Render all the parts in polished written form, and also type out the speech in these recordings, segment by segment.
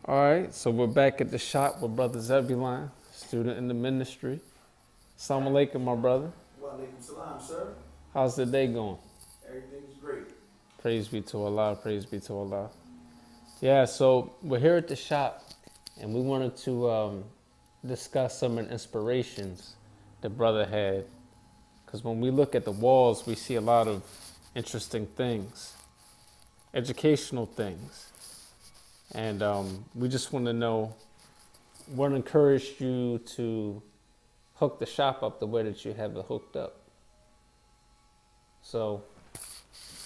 All right, so we're back at the shop with Brother Zebulon, student in the ministry. Assalamu alaikum, my brother. Wa alaikum salam, sir. How's the day going? Everything's great. Praise be to Allah, praise be to Allah. Yeah, so we're here at the shop, and we wanted to discuss some of the inspirations the brother had. Because when we look at the walls, we see a lot of interesting things, educational things. And we just want to know what encouraged you to hook the shop up the way that you have it hooked up. So,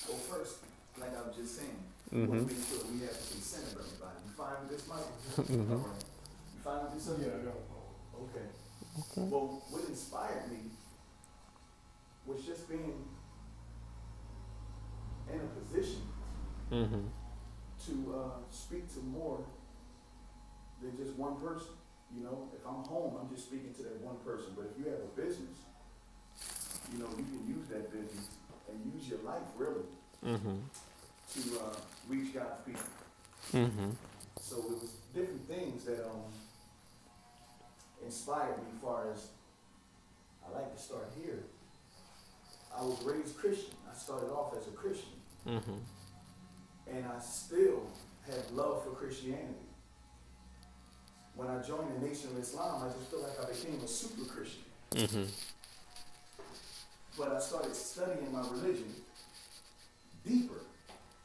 Well, first, like I was just saying, we mm-hmm. want to make sure we have the consent of everybody. You fine with this, Mike? Mm-hmm. All right. You fine with this? Yeah, no. Okay. Okay. Well, what inspired me was just being in a position Mm-hmm. to speak to more than just one person. You know, if I'm home, I'm just speaking to that one person. But if you have a business, you know, you can use that business and use your life really Mm-hmm. to reach God's people. Mm-hmm. So it was different things that inspired me as far as, I like to start here. I was raised Christian. I started off as a Christian. Mm-hmm. And I still have love for Christianity. When I joined the Nation of Islam, I just feel like I became a super Christian. Mm-hmm. But I started studying my religion deeper.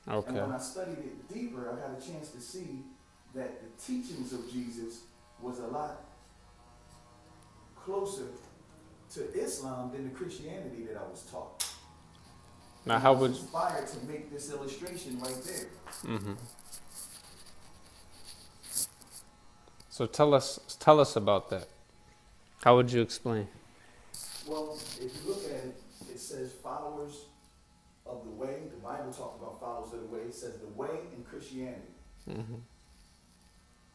Okay. And when I studied it deeper, I got a chance to see that the teachings of Jesus was a lot closer to Islam than the Christianity that I was taught. Now, how I would was inspired to make this illustration right there. mm-hmm. So tell us about that. How would you explain? Well, if you look at it, it says followers of the way. The Bible talks about followers of the way. It says the way in Christianity. Mm-hmm.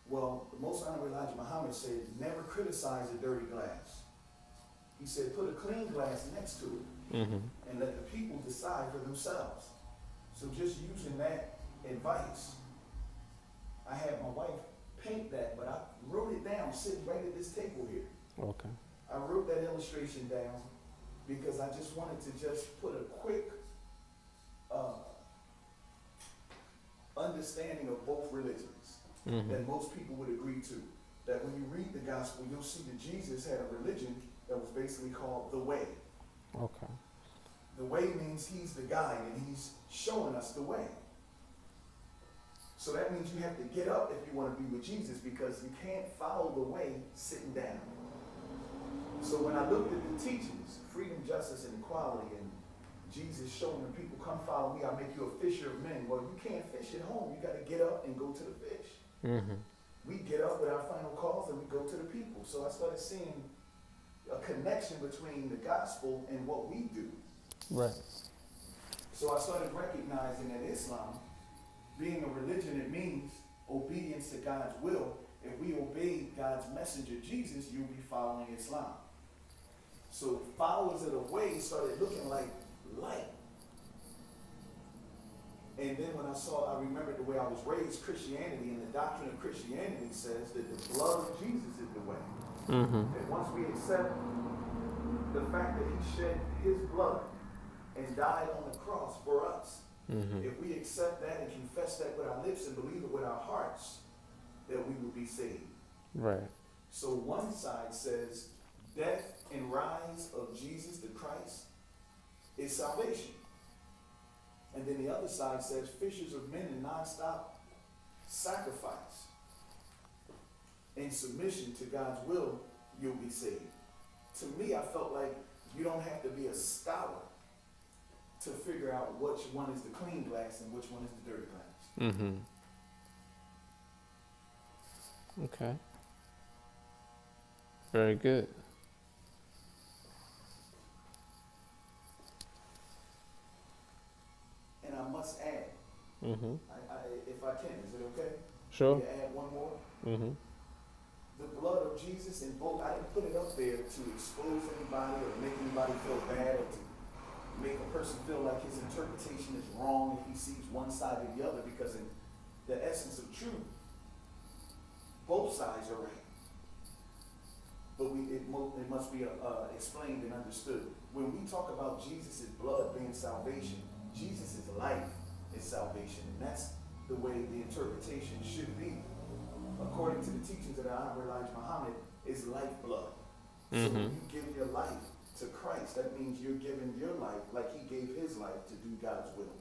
Well, the Most Honorable Elijah Muhammad said, never criticize a dirty glass. He said, put a clean glass next to it Mm-hmm. and let the people decide for themselves. So just using that advice, I had my wife paint that, but I wrote it down sitting right at this table here. Okay. I wrote that illustration down because I just wanted to just put a quick understanding of both religions Mm-hmm. that most people would agree to. That when you read the gospel, you'll see that Jesus had a religion that was basically called the way. Okay. The way means he's the guide and he's showing us the way. So that means you have to get up if you want to be with Jesus, because you can't follow the way sitting down. So when I looked at the teachings, freedom, justice, and equality, and Jesus showing the people, come follow me, I'll make you a fisher of men. Well, you can't fish at home. You got to get up and go to the fish. Mm-hmm. We get up with our final calls and we go to the people. So I started seeing a connection between the gospel and what we do. Right. So I started recognizing that Islam, being a religion, it means obedience to God's will. If we obey God's messenger, Jesus, you'll be following Islam. So followers of the way started looking like light. And then when I remembered the way I was raised, Christianity, and the doctrine of Christianity says that the blood of Jesus is the way. Mm-hmm. And once we accept the fact that he shed his blood and died on the cross for us, Mm-hmm. if we accept that and confess that with our lips and believe it with our hearts, that we will be saved. Right. So one side says death and rise of Jesus the Christ is salvation. And then the other side says fishers of men and non-stop sacrifice and submission to God's will, you'll be saved. To me, I felt like you don't have to be a scholar to figure out which one is the clean glass and which one is the dirty glass. Mm-hmm. Okay. Very good. And I must add, Mm-hmm. if I can, is it okay? Sure. To add one more? Mm-hmm. The blood of Jesus in both, I didn't put it up there to expose anybody or make anybody feel bad or to make a person feel like his interpretation is wrong if he sees one side or the other, because in the essence of truth, both sides are right. But it must be explained and understood. When we talk about Jesus' blood being salvation, Jesus' life is salvation. And that's the way the interpretation should be. According to the teachings of the Honorable Elijah Muhammad, is lifeblood. So when you give your life to Christ, that means you're giving your life like he gave his life to do God's will.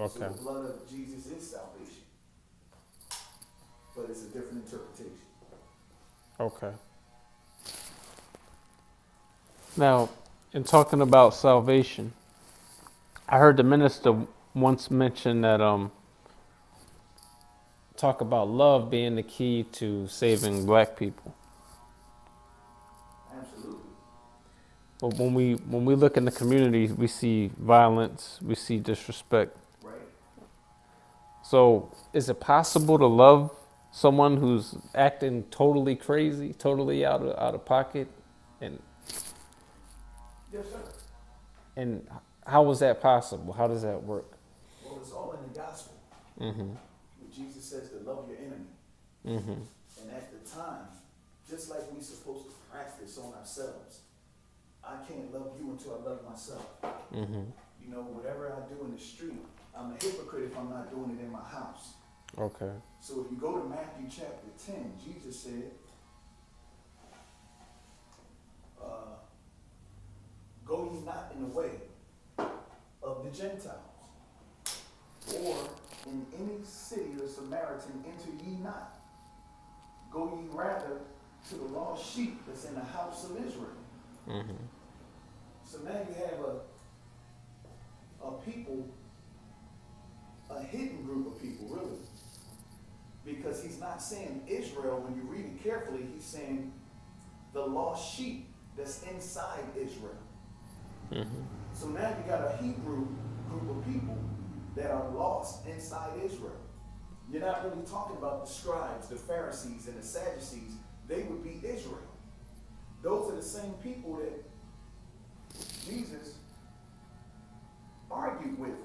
Okay. So the blood of Jesus is salvation. But it's a different interpretation. Okay. Now, in talking about salvation, I heard the minister once mention that talk about love being the key to saving black people. Absolutely. But when we look in the community, we see violence, we see disrespect. Right. So, is it possible to love someone who's acting totally crazy, totally out of pocket, and Yes, sir. and how is that possible? How does that work? Well, it's all in the gospel. Mm-hmm. Jesus says to love your enemy. Mm-hmm. And at the time, just like we're supposed to practice on ourselves, I can't love you until I love myself. Mm-hmm. You know, whatever I do in the street, I'm a hypocrite if I'm not doing it in my house. Okay. So if you go to Matthew chapter 10, Jesus said, go ye not in the way of the Gentiles, or in any city of the Samaritan enter ye not. Go ye rather to the lost sheep that's in the house of Israel. Mm-hmm. So now you have a people, a hidden group of people, really. Because he's not saying Israel, when you read it carefully, he's saying the lost sheep that's inside Israel. Mm-hmm. So now you got a Hebrew group of people that are lost inside Israel. You're not really talking about the scribes, the Pharisees, and the Sadducees. They would be Israel. Those are the same people that Jesus argued with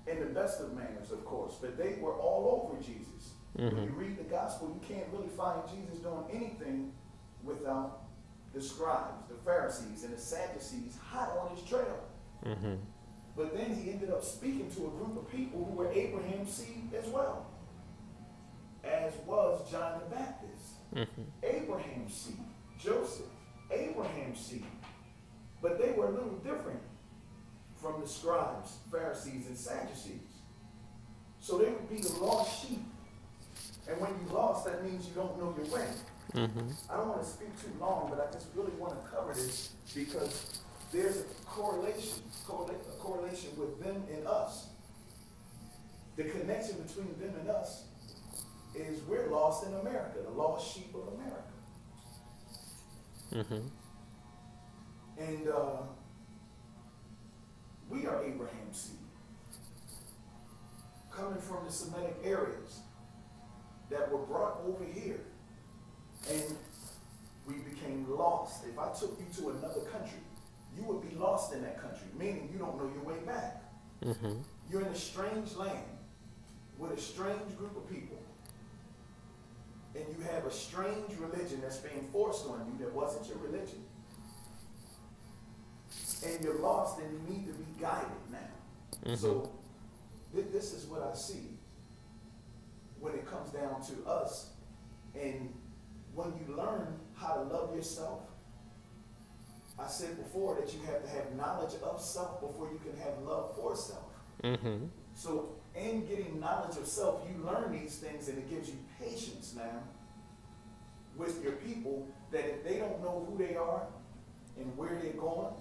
in the best of manners, of course, but they were all over Jesus. Mm-hmm. When you read the gospel, you can't really find Jesus doing anything without the scribes, the Pharisees, and the Sadducees hot on his trail. Mm-hmm. But then he ended up speaking to a group of people who were Abraham's seed as well, as was John the Baptist. Mm-hmm. Abraham's seed, Joseph, Abraham's seed. But they were a little different from the scribes, Pharisees, and Sadducees. So they would be the lost sheep. And when you lost, that means you don't know your way. Mm-hmm. I don't want to speak too long, but I just really want to cover this because there's a correlation with them and us. The connection between them and us is we're lost in America, the lost sheep of America. Mm-hmm. And we are Abraham's seed, coming from the Semitic areas that were brought over here, and we became lost. If I took you to another country, you would be lost in that country, meaning you don't know your way back. Mm-hmm. You're in a strange land with a strange group of people, and you have a strange religion that's being forced on you that wasn't your religion. And you're lost and you need to be guided now. Mm-hmm. So this is what I see when it comes down to us. And when you learn how to love yourself, I said before that you have to have knowledge of self before you can have love for self. Mm-hmm. So in getting knowledge of self, you learn these things, and it gives you patience now with your people, that if they don't know who they are and where they're going,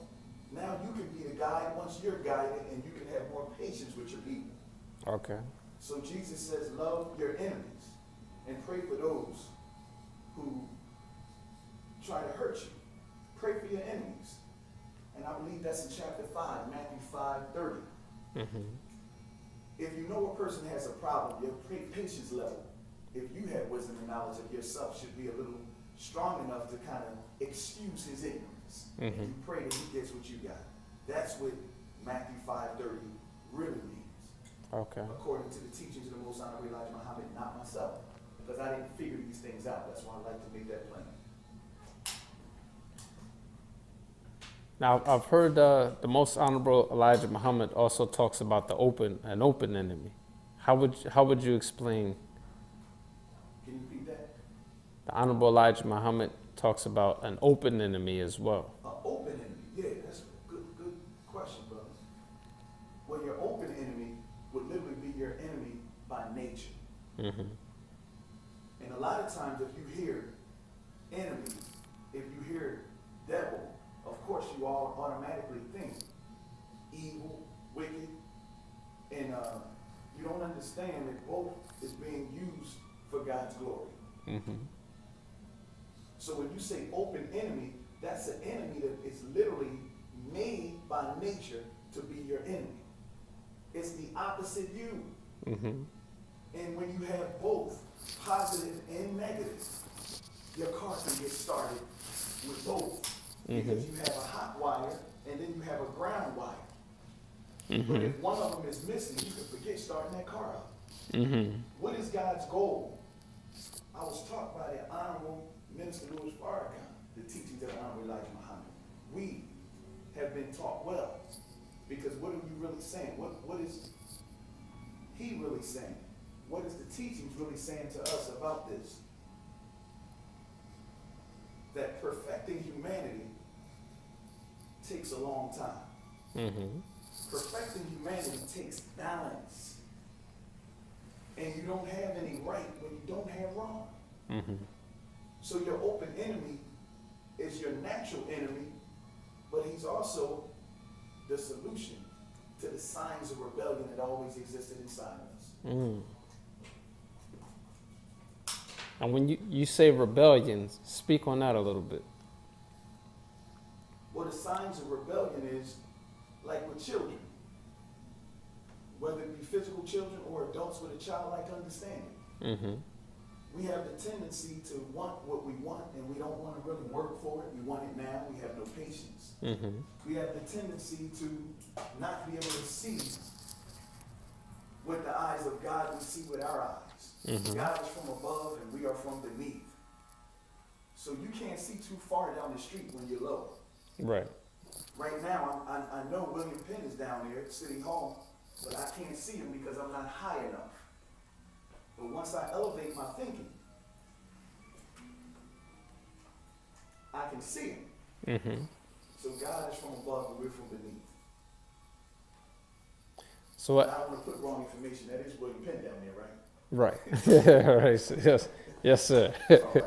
now you can be the guide once you're guided, and you can have more patience with your people. Okay. So Jesus says, love your enemies and pray for those who try to hurt you. Pray for your enemies. And I believe that's in chapter 5, Matthew 5:30. Mm-hmm. If you know a person has a problem, your patience level, if you have wisdom and knowledge of yourself, should be a little strong enough to kind of excuse his ignorance. Mm-hmm. And you pray that he gets what you got. That's what Matthew 5:30 really means. Okay. According to the teachings of the Most Honorable Elijah Muhammad, not myself. because I didn't figure these things out. That's why I like to make that plain. Now, I've heard the Most Honorable Elijah Muhammad also talks about an open enemy. How would you explain? Can you repeat that? The Honorable Elijah Muhammad talks about an open enemy as well. An open enemy. Yeah, that's a good question, brother. Well, your open enemy would literally be your enemy by nature. Mm-hmm. And a lot of times if you hear enemy, if you hear devil, of course you all automatically think evil, wicked, and you don't understand that both is being used for God's glory. Mm-hmm. So when you say open enemy, that's an enemy that is literally made by nature to be your enemy. It's the opposite you. Mm-hmm. And when you have both positive and negative, your car can get started with both. Because you have a hot wire and then you have a ground wire. Mm-hmm. But if one of them is missing, you can forget starting that car up. Mm-hmm. What is God's goal? I was taught by the Honorable Minister Louis Farrakhan, the teachings of the Honorable Elijah Muhammad. We have been taught well. Because what are you really saying? What is he really saying? What is the teachings really saying to us about this? That perfecting humanity takes a long time. Mm-hmm. Perfecting humanity takes balance. And you don't have any right when you don't have wrong. Mm-hmm. So your open enemy is your natural enemy, but he's also the solution to the signs of rebellion that always existed inside of us. Mm. And when you say rebellion, speak on that a little bit. Well, the signs of rebellion is like with children, whether it be physical children or adults with a childlike understanding. Mm-hmm. We have the tendency to want what we want, and we don't want to really work for it. We want it now. We have no patience. Mm-hmm. We have the tendency to not be able to see with the eyes of God. We see with our eyes. Mm-hmm. God is from above, and we are from beneath. So you can't see too far down the street when you're low. Right. Right now, I know William Penn is down there at City Hall, but I can't see him because I'm not high enough. But once I elevate my thinking, I can see him. Mm-hmm. So God is from above and we're from beneath. So I don't want to put wrong information. That is William Penn down there, right? right. Yeah, right. Yes, sir. All right.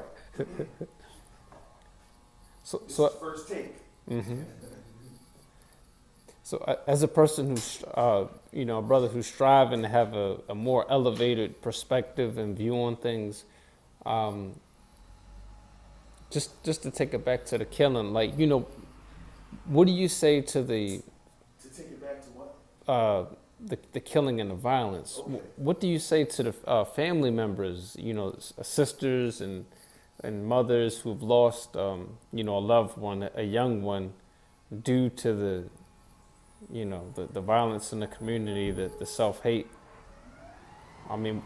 So This is first take. Mm-hmm. So as a person who's, a brother who's striving to have a more elevated perspective and view on things, just to take it back to the killing, what do you say to the To take it back to what? the killing and the violence? Okay. What do you say to the family members, sisters and mothers who've lost, a loved one, a young one, due to the violence in the community, the self-hate? I mean,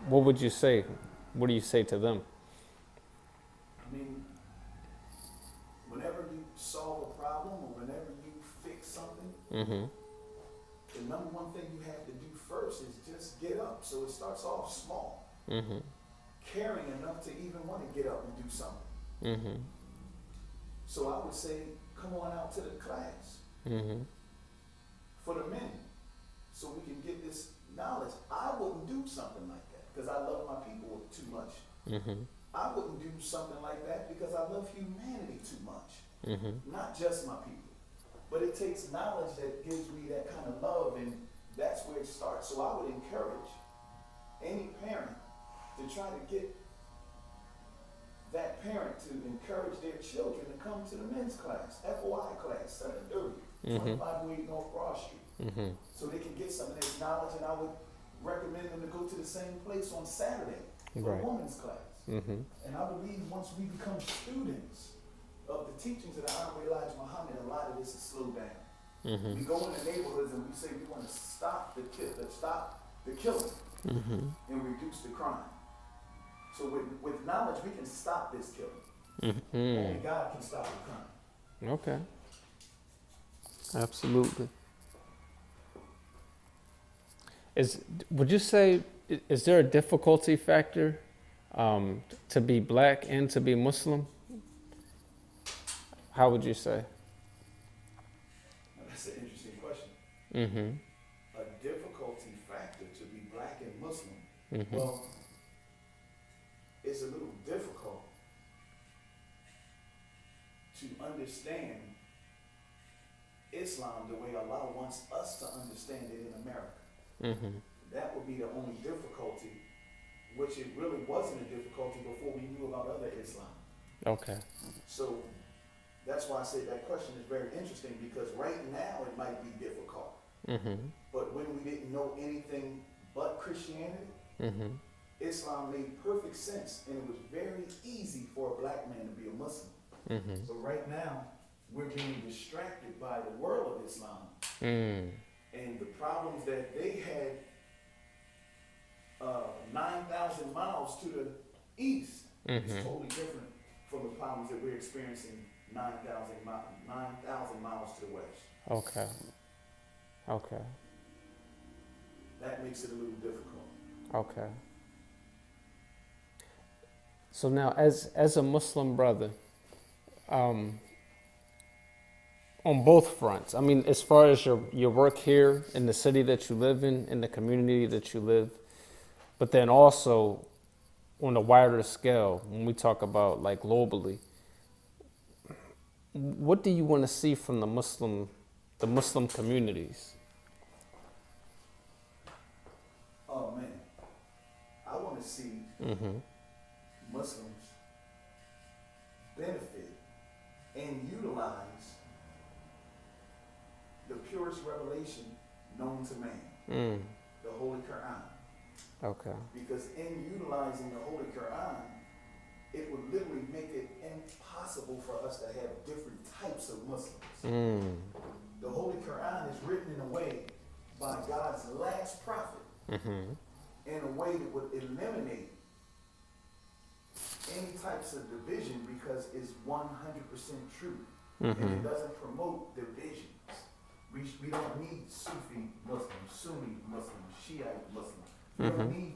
what would you say? What do you say to them? I mean, whenever you solve a problem or whenever you fix something, Mm-hmm. the number one thing you have to do first is just get up. So it starts off small. Mm-hmm. Caring enough to even want to get up and do something. Mm-hmm. So I would say, come on out to the class Mm-hmm. for the men so we can get this knowledge. I wouldn't do something like that because I love my people too much. Mm-hmm. I wouldn't do something like that because I love humanity too much. Mm-hmm. Not just my people. But it takes knowledge that gives me that kind of love, and that's where it starts. So I would encourage any parent to try to get that parent to encourage their children to come to the men's class, FOI class, 730, 2508 North Broad Street, Mm-hmm. so they can get some of this knowledge. And I would recommend them to go to the same place on Saturday for Right. a women's class. Mm-hmm. And I believe once we become students of the teachings of the Honorable Elijah Muhammad, a lot of this is slowed down. Mm-hmm. We go in the neighborhoods and we say we want to stop the killing Mm-hmm. and reduce the crime. So with knowledge, we can stop this killing. Mm. Only God can stop the crime. Okay. Absolutely. Would you say, is there a difficulty factor to be black and to be Muslim? How would you say? Now, that's an interesting question. Mm-hmm. A difficulty factor to be black and Muslim. Mm-hmm. Well, it's a little difficult to understand Islam the way Allah wants us to understand it in America. Mm-hmm. That would be the only difficulty, which it really wasn't a difficulty before we knew about other Islam. Okay. So that's why I say that question is very interesting, because right now it might be difficult. Mm-hmm. But when we didn't know anything but Christianity, Mm-hmm. Islam made perfect sense, and it was very easy for a black man to be a Muslim. Mm-hmm. So right now, we're being distracted by the world of Islam Mm. and the problems that they had 9,000 miles to the east. Mm-hmm. It's totally different from the problems that we're experiencing 9,000 miles to the west. Okay. Okay. That makes it a little difficult. Okay. So now, as a Muslim brother, on both fronts, I mean, as far as your work here in the city that you live in the community that you live, but then also on a wider scale, when we talk about like globally, what do you want to see from the Muslim communities? Oh man, I want to see Mm-hmm. Muslims benefit and utilize the purest revelation known to man, Mm. the Holy Quran. Okay. Because in utilizing the Holy Quran, it would literally make it impossible for us to have different types of Muslims. Mm. The Holy Quran is written in a way by God's last prophet, Mm-hmm. in a way that would eliminate any types of division, because it's 100% true. And Mm-hmm. it doesn't promote divisions. We don't need Sufi Muslims, Sunni Muslims, Shiite Muslims. We don't Mhm. need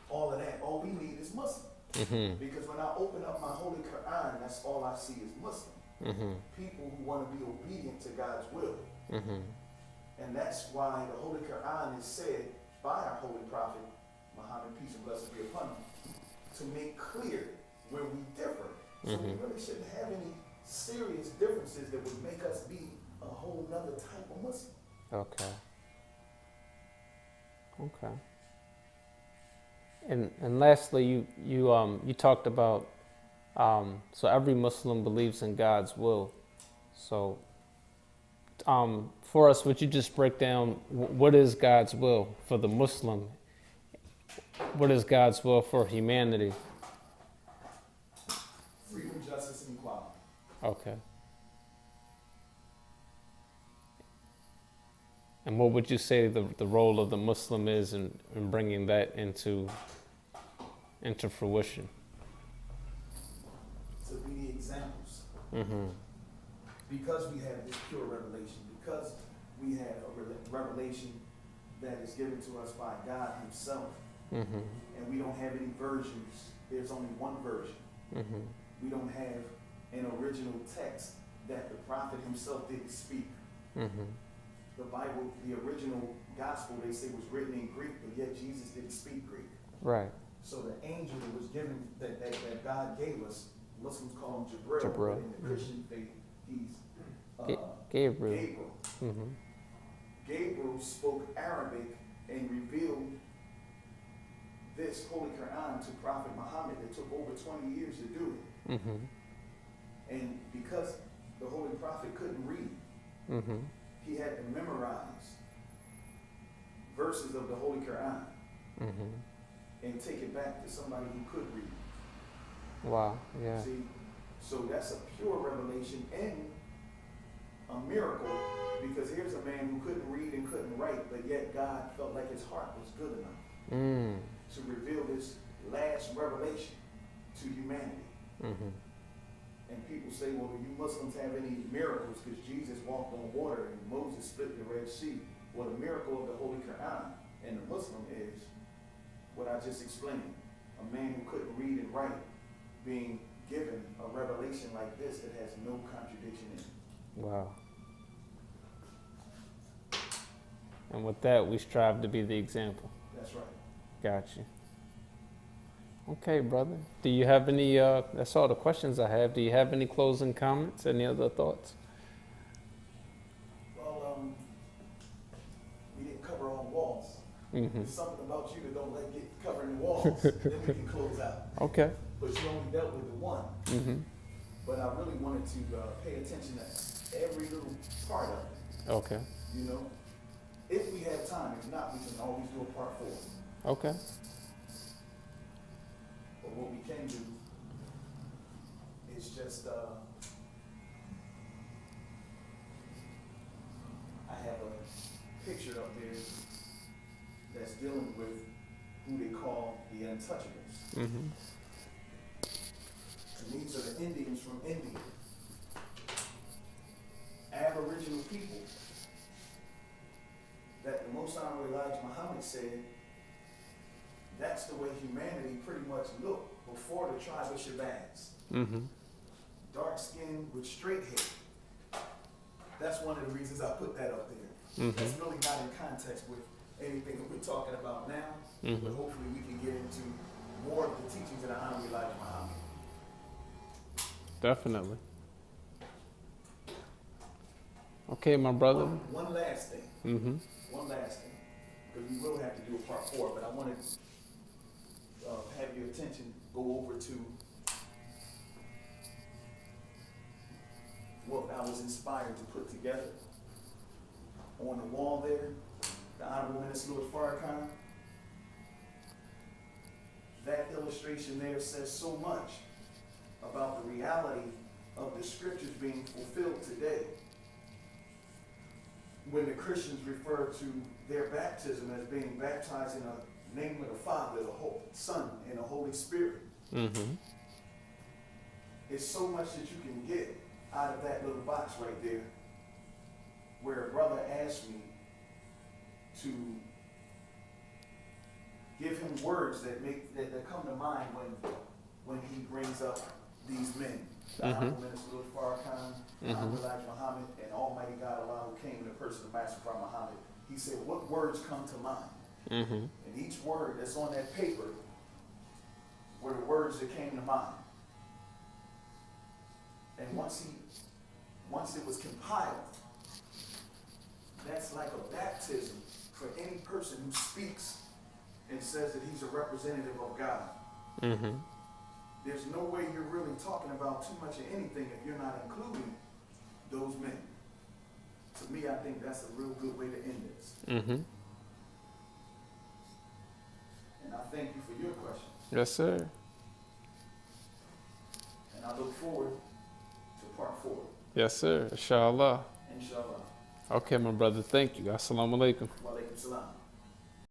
all of that. All we need is Muslim. Mm-hmm. Because when I open up my Holy Quran, that's all I see is Muslim. Mm-hmm. People who want to be obedient to God's will. Mm-hmm. And that's why the Holy Quran is said by our Holy Prophet, Muhammad, peace and blessings be upon him, to make clear where we differ. So we Mhm. really shouldn't have any serious differences that would make us be a whole nother type of Muslim. Okay. Okay. And lastly, you talked about so every Muslim believes in God's will. So for us, would you just break down what is God's will for the Muslim? What is God's will for humanity? Freedom, justice, and equality. Okay. And what would you say the role of the Muslim is in bringing that into fruition? To be the examples. Mm-hmm. Because we have this pure revelation, because we have a revelation that is given to us by God himself, Mm-hmm. and we don't have any versions, there's only one version. Mm-hmm. We don't have an original text that the prophet himself didn't speak. Mm-hmm. The Bible, the original gospel, they say was written in Greek, but yet Jesus didn't speak Greek. Right. So the angel that was given, that God gave us, Muslims call him Jibril, Jibril. but in the Christian faith, he's Gabriel. Gabriel. Mm-hmm. Gabriel spoke Arabic and revealed this Holy Quran to Prophet Muhammad. It took over 20 years to do it. Mm-hmm. And because the Holy Prophet couldn't read, Mm-hmm. he had to memorize verses of the Holy Quran Mm-hmm. and take it back to somebody who could read. Wow. Yeah. See, so that's a pure revelation and a miracle, because here's a man who couldn't read and couldn't write, but yet God felt like his heart was good enough Mm. to reveal this last revelation to humanity. Mm-hmm. And people say, well, do you Muslims have any miracles? Because Jesus walked on water and Moses split the Red Sea. Well, the miracle of the Holy Quran and the Muslim is what I just explained. A man who couldn't read and write being given a revelation like this that has no contradiction in it. Wow. And with that, we strive to be the example. That's right. Got you. Okay, brother. Do you have any, that's all the questions I have. Do you have any closing comments? Any other thoughts? Well, we didn't cover all walls. Mm-hmm. There's something about you that don't like get covering the walls. Then we can close out. Okay. But you only dealt with the one. Mm-hmm. But I really wanted to pay attention to every little part of it. Okay. You know, if we have time. If not, we can always do a part 4. Okay. But what we can do is just, I have a picture up there that's dealing with who they call the untouchables. Mm-hmm. And these are the Indians from India. Aboriginal people that the Most Honorable Elijah Muhammad said that's the way humanity pretty much looked before the tribe of Shabazz. Mm-hmm. Dark skin with straight hair. That's one of the reasons I put that up there. Mm-hmm. That's really not in context with anything that we're talking about now, Mm-hmm. but hopefully we can get into more of the teachings of the Honorable Elijah Muhammad. Definitely. Okay, my brother. One last thing. Mm-hmm. One last thing. Because we will have to do a part 4, but I want to have your attention go over to what I was inspired to put together. On the wall there, the Honorable Minister Louis Farrakhan, that illustration there says so much about the reality of the scriptures being fulfilled today. When the Christians refer to their baptism as being baptized in the name of the Father, the Son, and the Holy Spirit. Mm-hmm. It's so much that you can get out of that little box right there, where a brother asked me to give him words that come to mind when he brings up these men. The Honorable Minister Louis Farrakhan, Honorable Elijah Muhammad, and Almighty God Allah, who came in the person of Master Farrakhan Muhammad. He said, what words come to mind? Mm-hmm. And each word that's on that paper were the words that came to mind. And once it was compiled, that's like a baptism for any person who speaks and says that he's a representative of God. Mm-hmm. There's no way you're really talking about too much of anything if you're not including those men. To me, I think that's a real good way to end this. Mm-hmm. And I thank you for your questions. Yes, sir. And I look forward to part 4. Yes, sir. Inshallah. Inshallah. Okay, my brother. Thank you. Assalamu alaikum. Wa alaikum salam.